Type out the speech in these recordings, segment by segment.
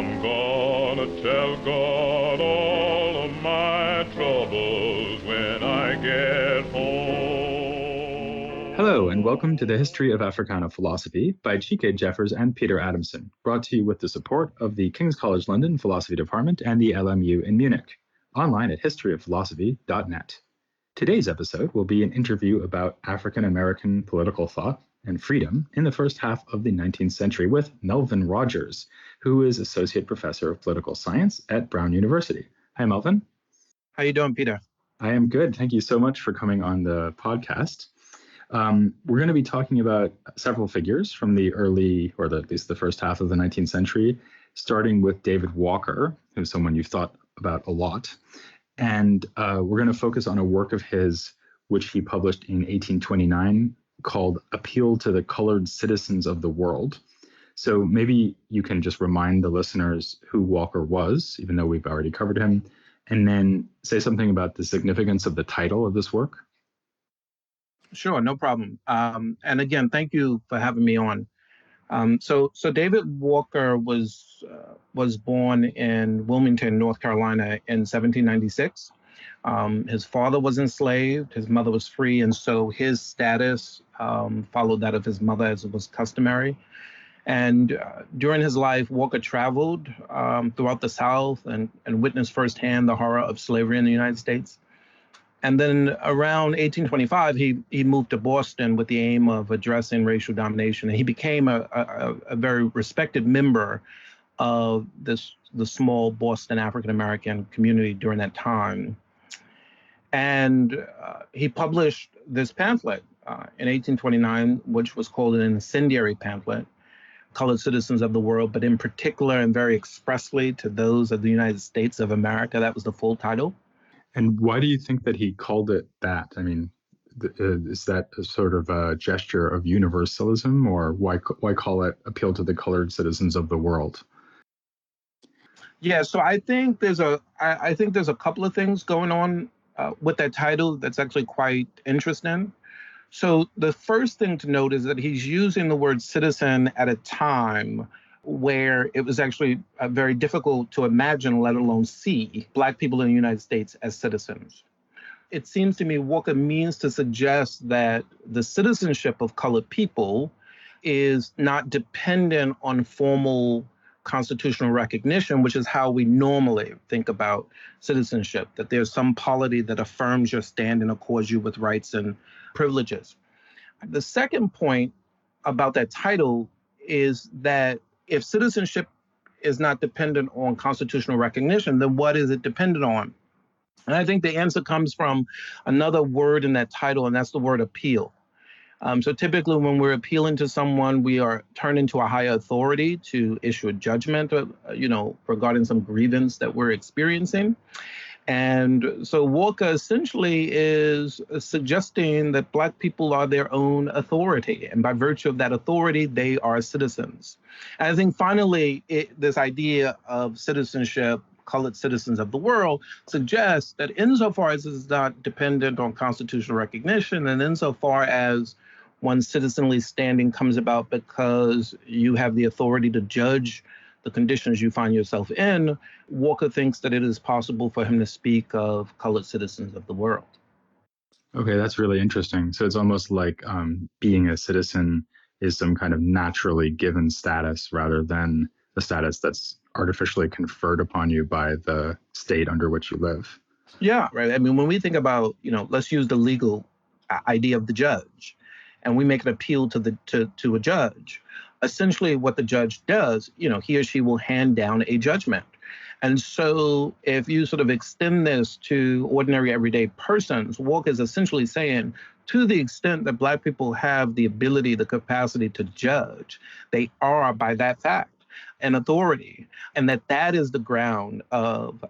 I'm gonna tell God all of my troubles when I get home. Hello, and welcome to the History of Africana Philosophy by Chike Jeffers and Peter Adamson, brought to you with the support of the King's College London Philosophy Department and the LMU in Munich, online at historyofphilosophy.net. Today's episode will be an interview about African American political thought and freedom in the first half of the 19th century with Melvin Rogers, who is Associate Professor of Political Science at Brown University. Hi, Melvin. How you doing, Peter? I am good. Thank you so much for coming on the podcast. We're going to be talking about several figures from the early, or at least the first half of the 19th century, starting with David Walker, who's someone you've thought about a lot. And we're going to focus on a work of his, which he published in 1829, called Appeal to the Colored Citizens of the World. So maybe you can just remind the listeners who Walker was, even though we've already covered him, and then say something about the significance of the title of this work. Sure, no problem. And again, thank you for having me on. So David Walker was born in Wilmington, North Carolina in 1796. His father was enslaved, his mother was free, and so his status followed that of his mother, as it was customary. And during his life, Walker traveled throughout the South and witnessed firsthand the horror of slavery in the United States. And then around 1825, he moved to Boston with the aim of addressing racial domination. And he became a very respected member of the small Boston African-American community during that time. And he published this pamphlet in 1829, which was called an incendiary pamphlet, Colored Citizens of the World, but in particular and very expressly to those of the United States of America. That was the full title. And why do you think that he called it that? I mean, is that a sort of a gesture of universalism, or why call it Appeal to the Colored Citizens of the World? Yeah, so I think there's a couple of things going on with that title that's actually quite interesting. So the first thing to note is that he's using the word citizen at a time where it was actually very difficult to imagine, let alone see, Black people in the United States as citizens. It seems to me Walker means to suggest that the citizenship of colored people is not dependent on formal constitutional recognition, which is how we normally think about citizenship, that there's some polity that affirms your stand and accords you with rights and privileges. The second point about that title is that if citizenship is not dependent on constitutional recognition, then what is it dependent on? And I think the answer comes from another word in that title, and that's the word appeal. So typically when we're appealing to someone, we are turning to a higher authority to issue a judgment, regarding some grievance that we're experiencing. And so Walker essentially is suggesting that Black people are their own authority. And by virtue of that authority, they are citizens. And I think finally, this idea of citizenship, colored citizens of the world, suggests that insofar as it's not dependent on constitutional recognition, and insofar as one's citizenly standing comes about because you have the authority to judge the conditions you find yourself in, Walker thinks that it is possible for him to speak of colored citizens of the world. Okay, that's really interesting. So it's almost like being a citizen is some kind of naturally given status rather than a status that's artificially conferred upon you by the state under which you live. Yeah, right. I mean, when we think about, let's use the legal idea of the judge, and we make an appeal to a judge. Essentially what the judge does, he or she will hand down a judgment. And so if you sort of extend this to ordinary everyday persons, Walker is essentially saying, to the extent that Black people have the ability, the capacity to judge, they are, by that fact, an authority, and that is the ground of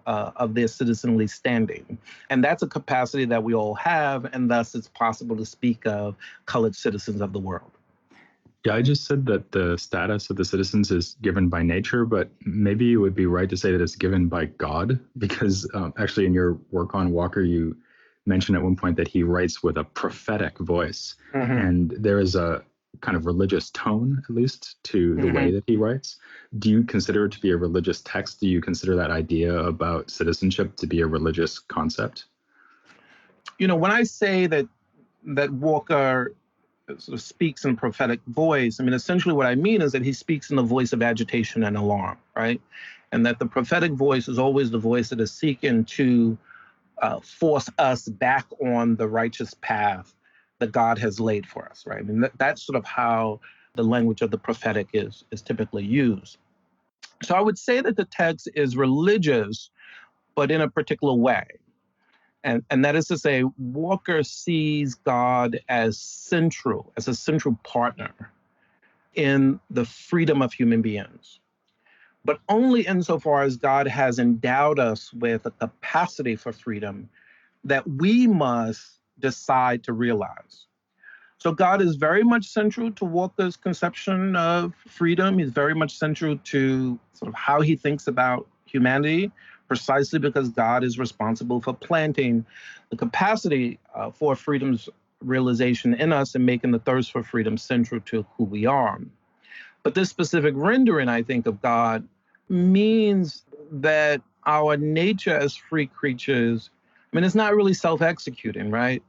their citizenly standing. And that's a capacity that we all have, and thus it's possible to speak of colored citizens of the world. Yeah, I just said that the status of the citizens is given by nature, but maybe it would be right to say that it's given by God, because actually in your work on Walker, you mentioned at one point that he writes with a prophetic voice. Mm-hmm. And there is a kind of religious tone, at least, to the way that he writes. Do you consider it to be a religious text? Do you consider that idea about citizenship to be a religious concept? When I say that Walker sort of speaks in prophetic voice, I mean, essentially what I mean is that he speaks in the voice of agitation and alarm, right? And that the prophetic voice is always the voice that is seeking to force us back on the righteous path that God has laid for us, right? I mean, that's sort of how the language of the prophetic is typically used. So I would say that the text is religious, but in a particular way. And that is to say, Walker sees God as a central partner in the freedom of human beings, but only insofar as God has endowed us with a capacity for freedom that we must decide to realize. So God is very much central to Walker's conception of freedom. He's very much central to sort of how he thinks about humanity, precisely because God is responsible for planting the capacity for freedom's realization in us and making the thirst for freedom central to who we are. But this specific rendering, I think, of God means that our nature as free creatures, I mean, it's not really self-executing, right?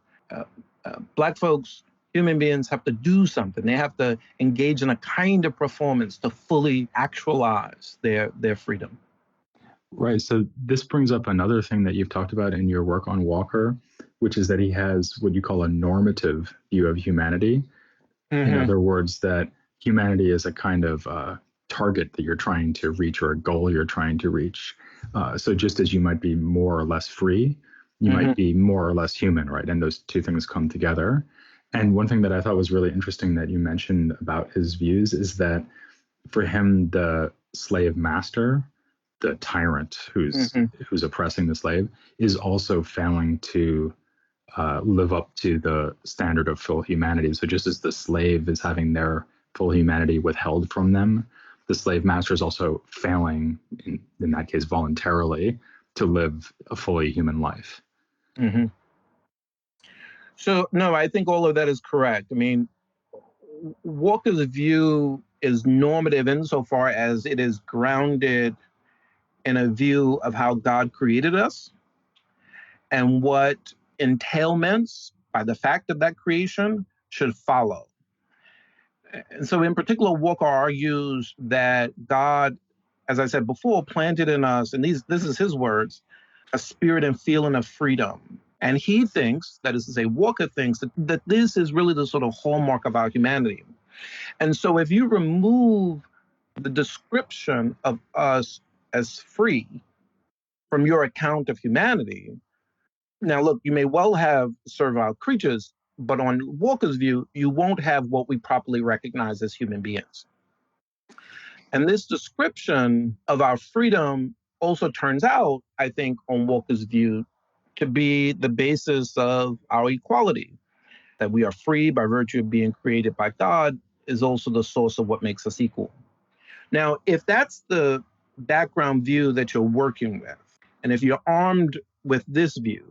Black folks, human beings, have to do something. They have to engage in a kind of performance to fully actualize their freedom. Right. So this brings up another thing that you've talked about in your work on Walker, which is that he has what you call a normative view of humanity. In other words, that humanity is a kind of target that you're trying to reach, or a goal you're trying to reach. So just as you might be more or less free, you might be more or less human, right? And those two things come together. And one thing that I thought was really interesting that you mentioned about his views is that for him, the slave master, the tyrant who's oppressing the slave, is also failing to live up to the standard of full humanity. So just as the slave is having their full humanity withheld from them, the slave master is also failing, in that case voluntarily, to live a fully human life. So, no, I think all of that is correct. I mean, Walker's view is normative insofar as it is grounded in a view of how God created us and what entailments by the fact of that creation should follow. And so in particular, Walker argues that God, as I said before, planted in us, and this is his words, a spirit and feeling of freedom. And he thinks, that is to say, Walker thinks that this is really the sort of hallmark of our humanity. And so if you remove the description of us as free from your account of humanity, now look, you may well have servile creatures, but on Walker's view, you won't have what we properly recognize as human beings. And this description of our freedom also turns out, I think, on Walker's view, to be the basis of our equality. That we are free by virtue of being created by God is also the source of what makes us equal. Now, if that's the background view that you're working with, and if you're armed with this view,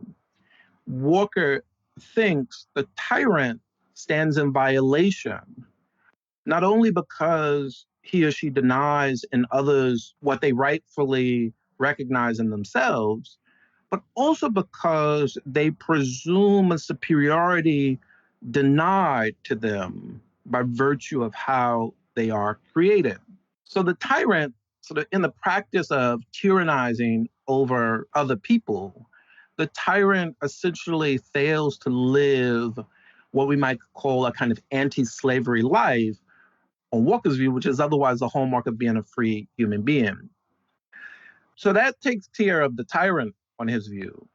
Walker thinks the tyrant stands in violation, not only because he or she denies in others what they rightfully recognize in themselves, but also because they presume a superiority denied to them by virtue of how they are created. So the tyrant, sort of in the practice of tyrannizing over other people, the tyrant essentially fails to live what we might call a kind of anti-slavery life, on Walker's view, which is otherwise the hallmark of being a free human being. So that takes care of the tyrant on his view.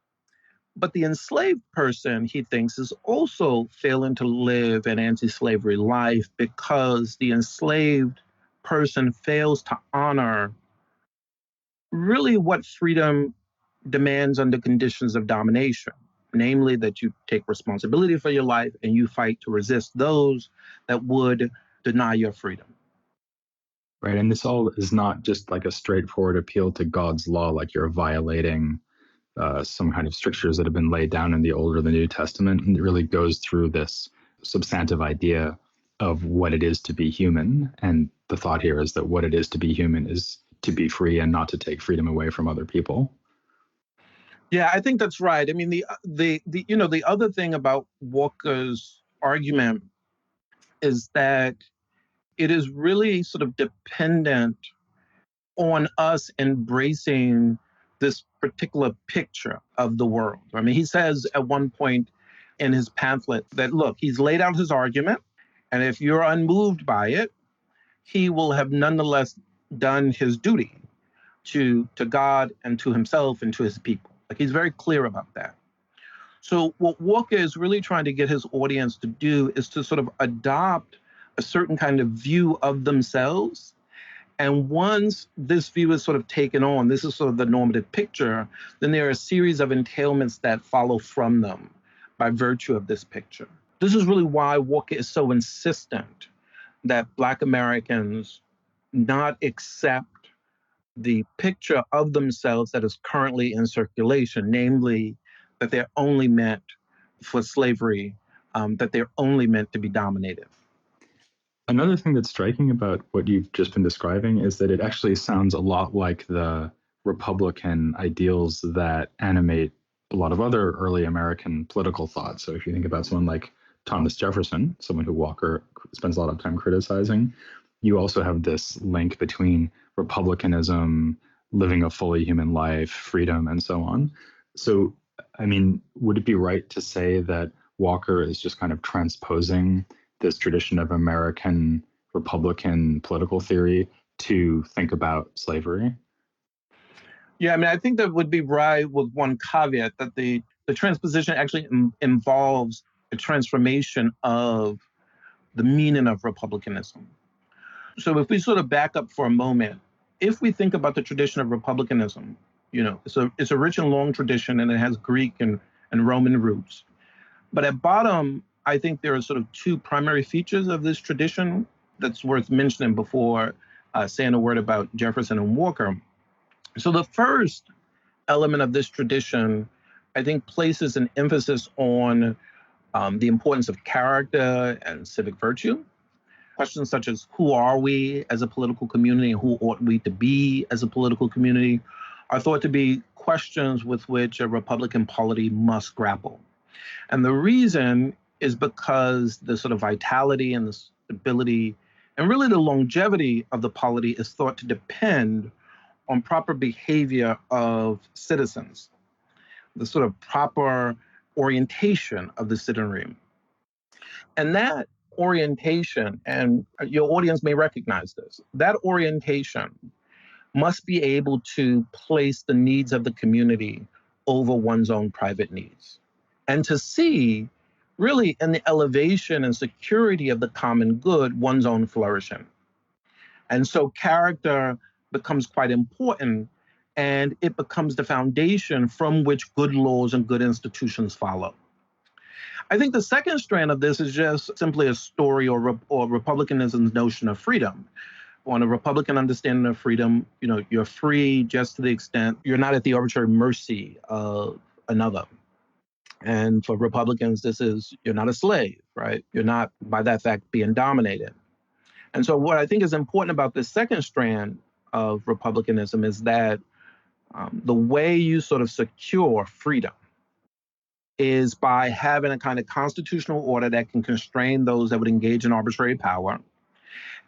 But the enslaved person, he thinks, is also failing to live an anti-slavery life because the enslaved person fails to honor really what freedom demands under conditions of domination, namely that you take responsibility for your life and you fight to resist those that would deny your freedom. Right. And this all is not just like a straightforward appeal to God's law, like you're violating some kind of strictures that have been laid down in the Old or the New Testament. And it really goes through this substantive idea of what it is to be human. And the thought here is that what it is to be human is to be free and not to take freedom away from other people. Yeah, I think that's right. I mean, the other thing about Walker's argument is that it is really sort of dependent on us embracing this particular picture of the world. I mean, he says at one point in his pamphlet that, look, he's laid out his argument, and if you're unmoved by it, he will have nonetheless done his duty to God and to himself and to his people. Like, he's very clear about that. So what Walker is really trying to get his audience to do is to sort of adopt a certain kind of view of themselves. And once this view is sort of taken on, this is sort of the normative picture, then there are a series of entailments that follow from them by virtue of this picture. This is really why Walker is so insistent that Black Americans not accept the picture of themselves that is currently in circulation, namely that they're only meant for slavery, that they're only meant to be dominated. Another thing that's striking about what you've just been describing is that it actually sounds a lot like the Republican ideals that animate a lot of other early American political thought. So if you think about someone like Thomas Jefferson, someone who Walker spends a lot of time criticizing, you also have this link between republicanism, living a fully human life, freedom, and so on. So, I mean, would it be right to say that Walker is just kind of transposing this tradition of American Republican political theory to think about slavery? Yeah, I mean, I think that would be right with one caveat that the transposition actually involves a transformation of the meaning of republicanism. So if we sort of back up for a moment, if we think about the tradition of republicanism, it's a rich and long tradition, and it has Greek and Roman roots. But at bottom, I think there are sort of two primary features of this tradition that's worth mentioning before saying a word about Jefferson and Walker. So the first element of this tradition, I think, places an emphasis on the importance of character and civic virtue. Questions such as who are we as a political community and who ought we to be as a political community are thought to be questions with which a Republican polity must grapple. And the reason is because the sort of vitality and the stability and really the longevity of the polity is thought to depend on proper behavior of citizens, the sort of proper orientation of the citizenry. And that orientation, and your audience may recognize this, that orientation must be able to place the needs of the community over one's own private needs, and to see really in the elevation and security of the common good one's own flourishing. And so character becomes quite important, and it becomes the foundation from which good laws and good institutions follow. I think the second strand of this is just simply a story or Republicanism's notion of freedom. On a Republican understanding of freedom, you're free just to the extent you're not at the arbitrary mercy of another. And for Republicans, this is you're not a slave, right? You're not, by that fact, being dominated. And so what I think is important about this second strand of Republicanism is that the way you sort of secure freedom is by having a kind of constitutional order that can constrain those that would engage in arbitrary power,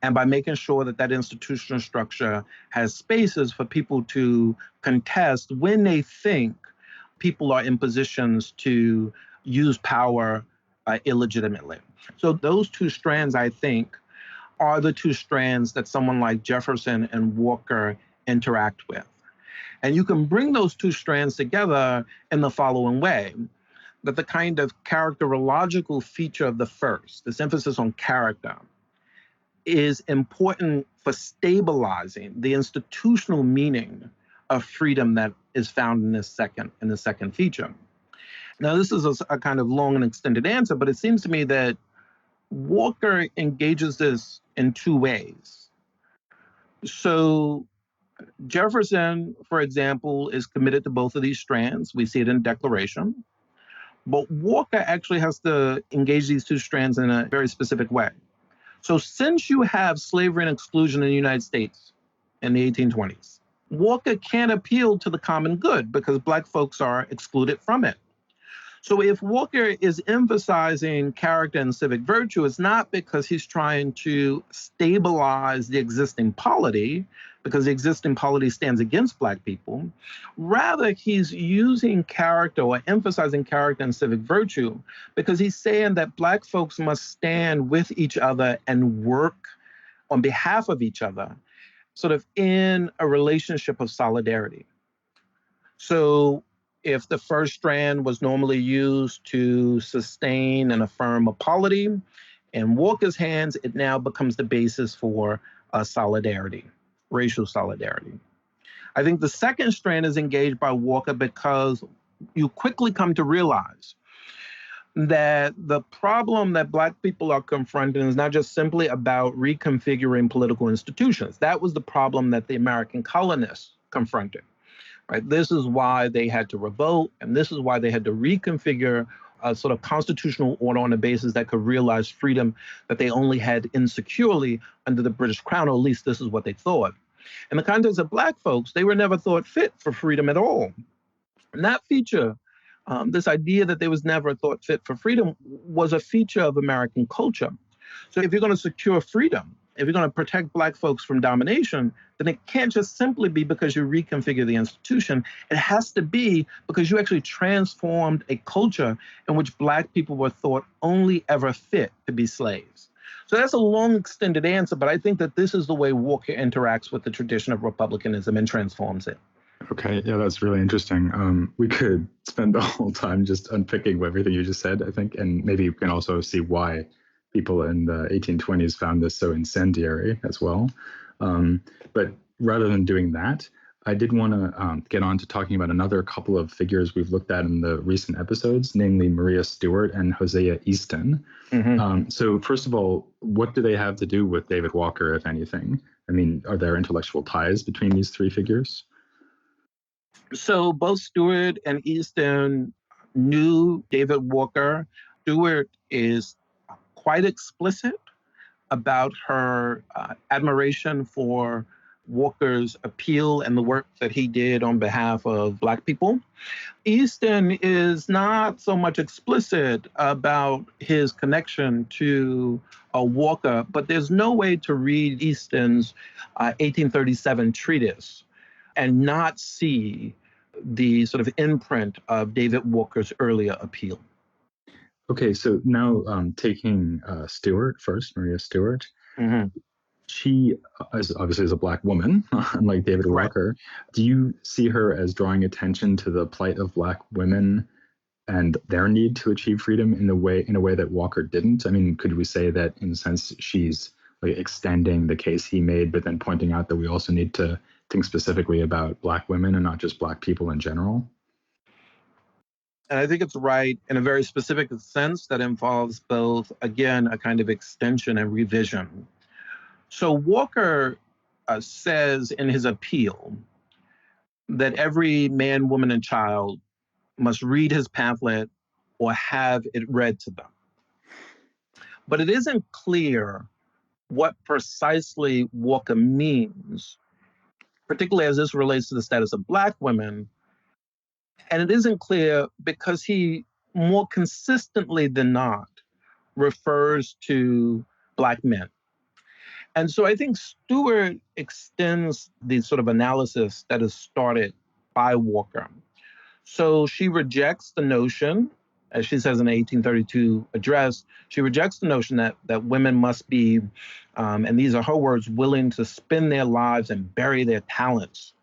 and by making sure that that institutional structure has spaces for people to contest when they think people are in positions to use power illegitimately. So those two strands, I think, are the two strands that someone like Jefferson and Walker interact with. And you can bring those two strands together in the following way, that the kind of characterological feature of the first, this emphasis on character, is important for stabilizing the institutional meaning of freedom that is found in the second feature. Now, this is a kind of long and extended answer, but it seems to me that Walker engages this in two ways. So Jefferson, for example, is committed to both of these strands. We see it in Declaration. But Walker actually has to engage these two strands in a very specific way. So since you have slavery and exclusion in the United States in the 1820s, Walker can't appeal to the common good because Black folks are excluded from it. So if Walker is emphasizing character and civic virtue, it's not because he's trying to stabilize the existing polity, because the existing polity stands against Black people. Rather, he's using character or emphasizing character and civic virtue because he's saying that Black folks must stand with each other and work on behalf of each other, sort of in a relationship of solidarity. So if the first strand was normally used to sustain and affirm a polity, in Walker's hands, it now becomes the basis for solidarity, racial solidarity. I think the second strand is engaged by Walker because you quickly come to realize that the problem that Black people are confronting is not just simply about reconfiguring political institutions. That was the problem that the American colonists confronted. Right? This is why they had to revolt, and this is why they had to reconfigure a sort of constitutional order on a basis that could realize freedom that they only had insecurely under the British Crown, or at least this is what they thought. In the context of Black folks, they were never thought fit for freedom at all. And that feature, this idea that they was never thought fit for freedom, was a feature of American culture. So if you're going to secure freedom, if you're going to protect Black folks from domination, then it can't just simply be because you reconfigure the institution. It has to be because you actually transformed a culture in which Black people were thought only ever fit to be slaves. So that's a long, extended answer, but I think that this is the way Walker interacts with the tradition of republicanism and transforms it. Okay, yeah, that's really interesting. We could spend the whole time just unpicking everything you just said, I think, and maybe we can also see why people in the 1820s found this so incendiary as well. But rather than doing that, I did want to get on to talking about another couple of figures we've looked at in the recent episodes, namely Maria Stewart and Hosea Easton. Mm-hmm. So first of all, what do they have to do with David Walker, if anything? I mean, are there intellectual ties between these three figures? So both Stewart and Easton knew David Walker. Stewart is quite explicit about her admiration for Walker's appeal and the work that he did on behalf of Black people. Easton is not so much explicit about his connection to Walker, but there's no way to read Easton's 1837 treatise and not see the sort of imprint of David Walker's earlier appeal. Okay, so now taking Stewart first, Maria Stewart. Mm-hmm. She is obviously a Black woman, unlike David Walker. Right. Do you see her as drawing attention to the plight of Black women and their need to achieve freedom in a way that Walker didn't? I mean, could we say that in a sense she's like extending the case he made, but then pointing out that we also need to think specifically about Black women and not just Black people in general? And I think it's right in a very specific sense that involves both, again, a kind of extension and revision. So Walker says in his appeal that every man, woman, and child must read his pamphlet or have it read to them. But it isn't clear what precisely Walker means, particularly as this relates to the status of Black women. And it isn't clear because he more consistently than not refers to Black men. And so I think Stewart extends the sort of analysis that is started by Walker. So she rejects the notion, as she says in the 1832 address, she rejects the notion that women must be, and these are her words, willing to spend their lives and bury their talents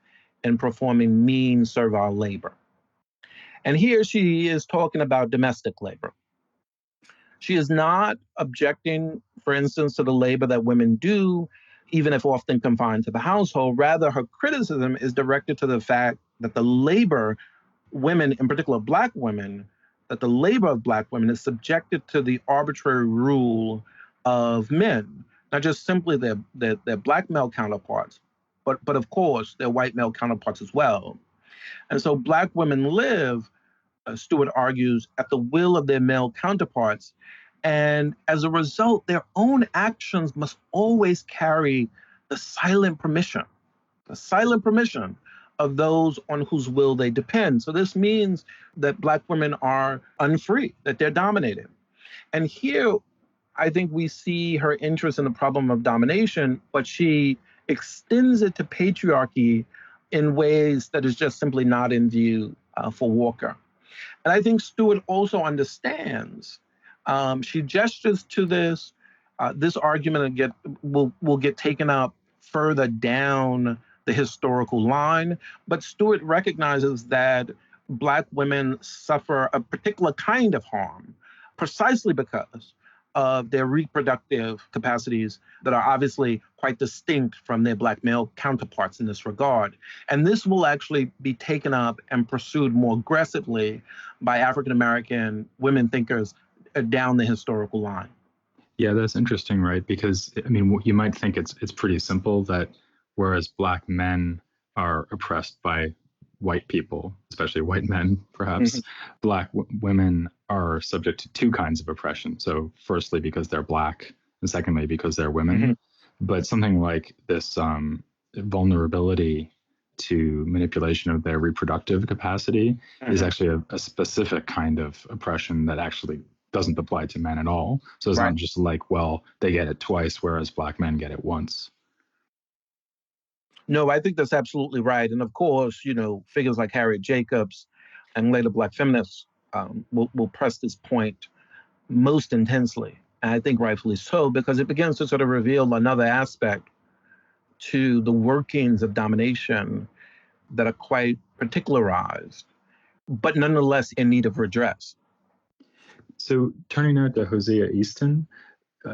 in performing mean servile labor. And here she is talking about domestic labor. She is not objecting, for instance, to the labor that women do, even if often confined to the household. Rather, her criticism is directed to the fact that the labor, women, in particular Black women, that the labor of Black women is subjected to the arbitrary rule of men, not just simply their Black male counterparts, but of course their white male counterparts as well. And so Black women live, Stewart argues, at the will of their male counterparts. And as a result, their own actions must always carry the the silent permission of those on whose will they depend. So this means that Black women are unfree, that they're dominated. And here, I think we see her interest in the problem of domination, but she extends it to patriarchy in ways that is just simply not in view for Walker. And I think Stewart also understands. She gestures to this. This argument will get taken up further down the historical line, but Stewart recognizes that Black women suffer a particular kind of harm precisely because of their reproductive capacities that are obviously quite distinct from their Black male counterparts in this regard. And this will actually be taken up and pursued more aggressively by African American women thinkers down the historical line. Yeah, that's interesting, right? Because I mean, you might think it's pretty simple that whereas Black men are oppressed by white people, especially white men, perhaps, Black women are subject to two kinds of oppression. So, firstly, because they're Black, and secondly, because they're women. But something like this vulnerability to manipulation of their reproductive capacity is actually a specific kind of oppression that actually doesn't apply to men at all. So it's not just like, well, they get it twice, whereas Black men get it once. No, I think that's absolutely right. And of course, figures like Harriet Jacobs and later Black feminists will press this point most intensely. And I think rightfully so, because it begins to sort of reveal another aspect to the workings of domination that are quite particularized, but nonetheless in need of redress. So turning now to Hosea Easton,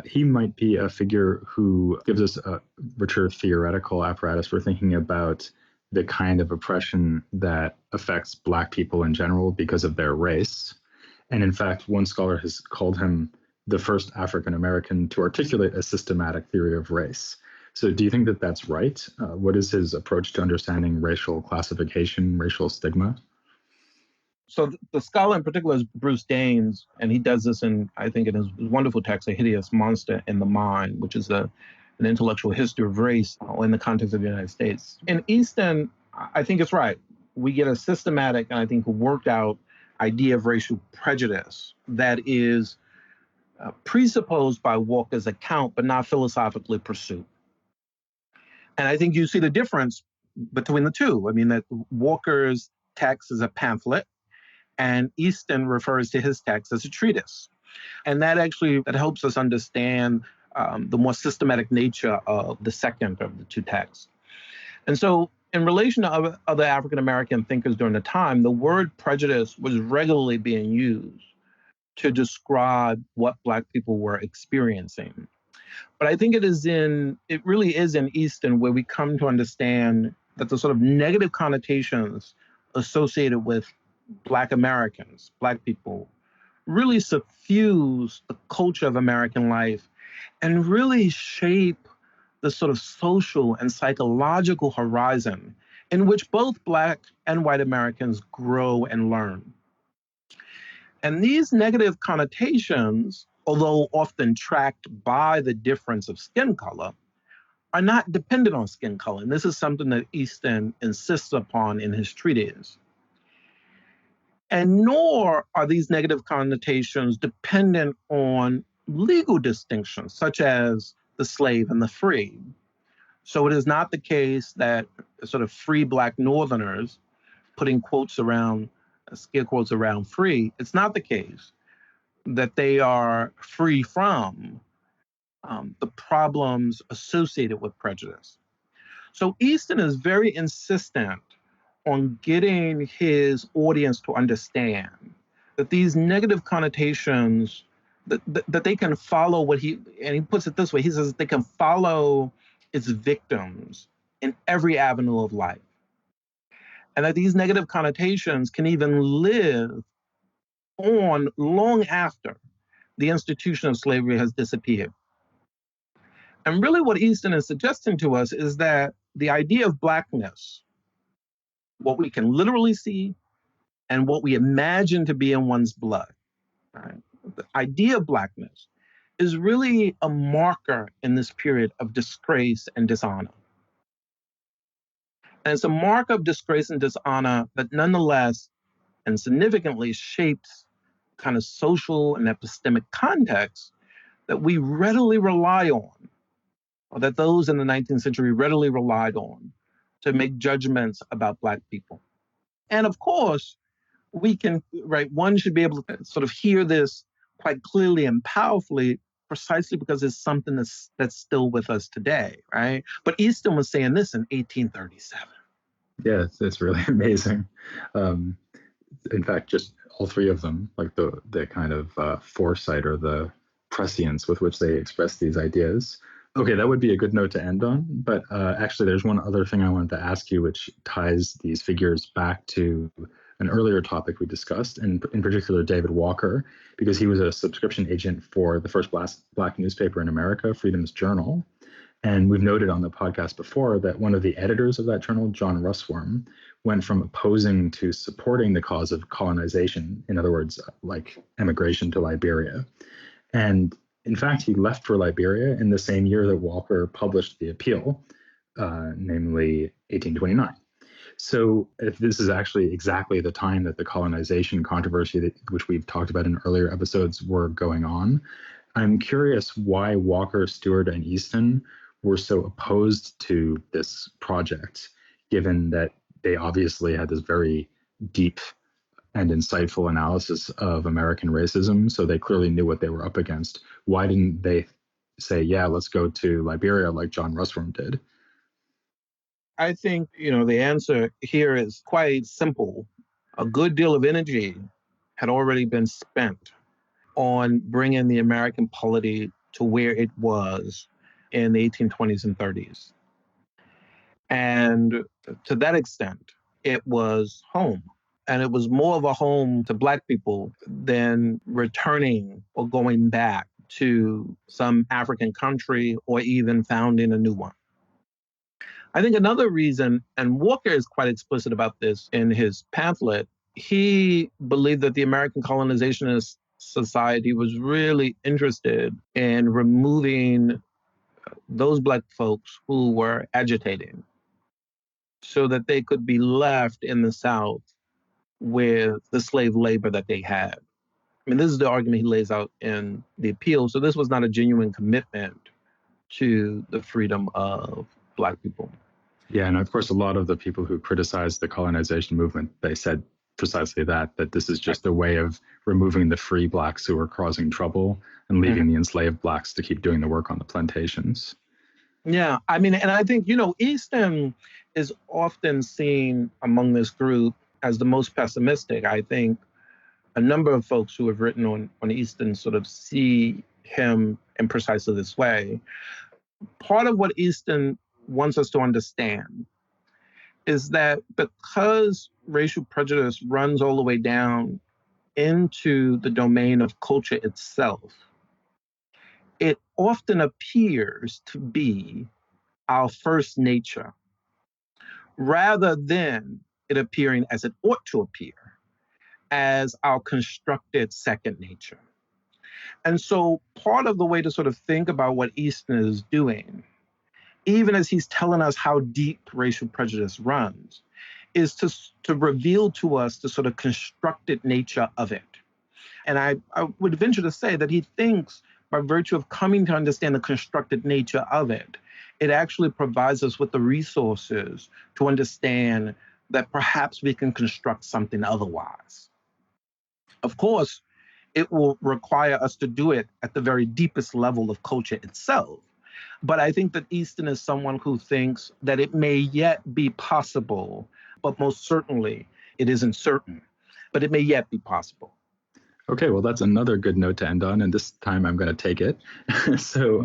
he might be a figure who gives us a richer theoretical apparatus for thinking about the kind of oppression that affects Black people in general because of their race. And in fact, one scholar has called him the first African American to articulate a systematic theory of race. So do you think that that's right? What is his approach to understanding racial classification, racial stigma? So the scholar in particular is Bruce Daines, and he does this I think in his wonderful text, A Hideous Monster in the Mind, which is an intellectual history of race in the context of the United States. In Easton, I think it's right. We get a systematic and I think worked out idea of racial prejudice that is presupposed by Walker's account, but not philosophically pursued. And I think you see the difference between the two. I mean, that Walker's text is a pamphlet, and Easton refers to his text as a treatise. And that helps us understand the more systematic nature of the second of the two texts. And so in relation to other African American thinkers during the time, the word prejudice was regularly being used to describe what Black people were experiencing. But I think it really is in Easton where we come to understand that the sort of negative connotations associated with Black Americans, Black people, really suffuse the culture of American life and really shape the sort of social and psychological horizon in which both Black and white Americans grow and learn. And these negative connotations, although often tracked by the difference of skin color, are not dependent on skin color. And this is something that Easton insists upon in his treatise. And nor are these negative connotations dependent on legal distinctions, such as the slave and the free. So it is not the case that sort of free Black Northerners, putting scare quotes around free, it's not the case that they are free from the problems associated with prejudice. So Easton is very insistent on getting his audience to understand that these negative connotations, that they can follow and he puts it this way, he says they can follow its victims in every avenue of life. And that these negative connotations can even live on long after the institution of slavery has disappeared. And really what Easton is suggesting to us is that the idea of Blackness, what we can literally see and what we imagine to be in one's blood, right, the idea of Blackness is really a marker in this period of disgrace and dishonor. And it's a mark of disgrace and dishonor that nonetheless and significantly shapes kind of social and epistemic context that we readily rely on, or that those in the 19th century readily relied on to make judgments about Black people. And of course, we can, right, one should be able to sort of hear this quite clearly and powerfully precisely because it's something that's still with us today, right? But Easton was saying this in 1837. Yeah, it's really amazing. In fact, just all three of them, like the kind of foresight or the prescience with which they express these ideas. Okay, that would be a good note to end on. But actually, there's one other thing I wanted to ask you, which ties these figures back to an earlier topic we discussed, and in particular, David Walker, because he was a subscription agent for the first Black newspaper in America, Freedom's Journal. And we've noted on the podcast before that one of the editors of that journal, John Russwurm, went from opposing to supporting the cause of colonization, in other words, like emigration to Liberia. And in fact, he left for Liberia in the same year that Walker published the appeal, namely 1829. So if this is actually exactly the time that the colonization controversy, which we've talked about in earlier episodes, were going on, I'm curious why Walker, Stewart, and Easton were so opposed to this project, given that they obviously had this very deep and insightful analysis of American racism, so they clearly knew what they were up against. Why didn't they say, yeah, let's go to Liberia like John Russwurm did? I think, the answer here is quite simple. A good deal of energy had already been spent on bringing the American polity to where it was in the 1820s and 30s. And to that extent, it was home. And it was more of a home to Black people than returning or going back to some African country or even founding a new one. I think another reason, and Walker is quite explicit about this in his pamphlet, he believed that the American colonizationist society was really interested in removing those Black folks who were agitating so that they could be left in the South with the slave labor that they had. I mean, this is the argument he lays out in the appeal. So this was not a genuine commitment to the freedom of Black people. Yeah, and of course, a lot of the people who criticized the colonization movement, they said precisely that this is just a way of removing the free Blacks who were causing trouble and leaving the enslaved Blacks to keep doing the work on the plantations. Yeah, I mean, and I think, Easton is often seen among this group as the most pessimistic. I think a number of folks who have written on Easton sort of see him in precisely this way. Part of what Easton wants us to understand is that because racial prejudice runs all the way down into the domain of culture itself, it often appears to be our first nature, rather than it appearing as it ought to appear, as our constructed second nature. And so part of the way to sort of think about what Easton is doing, even as he's telling us how deep racial prejudice runs, is to reveal to us the sort of constructed nature of it. And I would venture to say that he thinks by virtue of coming to understand the constructed nature of it, it actually provides us with the resources to understand that perhaps we can construct something otherwise. Of course, it will require us to do it at the very deepest level of culture itself. But I think that Easton is someone who thinks that it may yet be possible, but most certainly it isn't certain, but it may yet be possible. Okay, well, that's another good note to end on, and this time I'm going to take it. So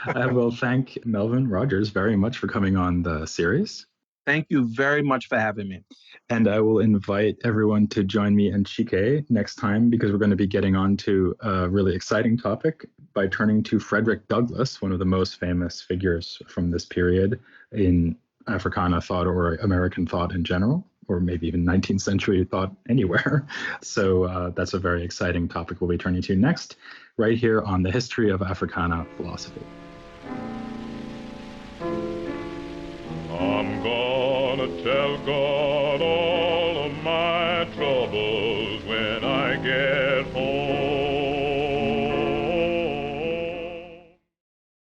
I will thank Melvin Rogers very much for coming on the series. Thank you very much for having me. And I will invite everyone to join me and Chike next time, because we're going to be getting on to a really exciting topic by turning to Frederick Douglass, one of the most famous figures from this period in Africana thought or American thought in general. or maybe even 19th century thought anywhere. So that's a very exciting topic we'll be turning to next, right here on the History of Africana Philosophy. I'm gonna tell God all of my troubles when I get